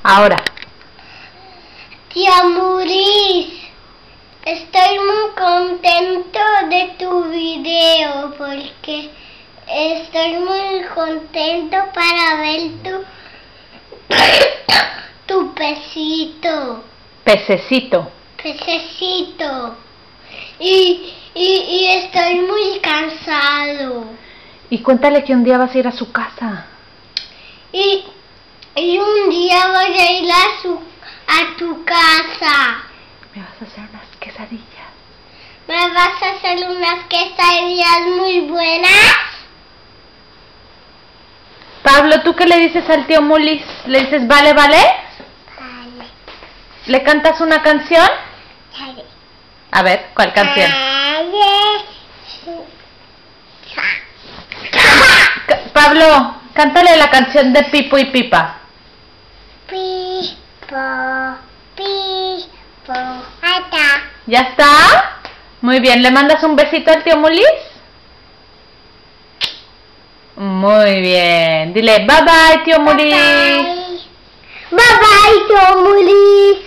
Ahora. Tía Muris, estoy muy contento de tu video porque estoy muy contento para ver tu pesito. Pececito. Pececito. Y estoy muy cansado. Y cuéntale que un día vas a ir a su casa. Y un día voy a ir a tu casa. Me vas a hacer unas quesadillas. ¿Me vas a hacer unas quesadillas muy buenas? Pablo, ¿tú qué le dices al tío Mulis? ¿Le dices vale, vale? Vale. ¿Le cantas una canción? Vale. A ver, ¿cuál canción? Pablo, cántale la canción de Pipo y Pipa. Pipo, Pipo, ata. ¿Ya está? Muy bien, ¿le mandas un besito al tío Mulis? Muy bien, dile bye bye tío Mulis. Bye bye, tío Mulis.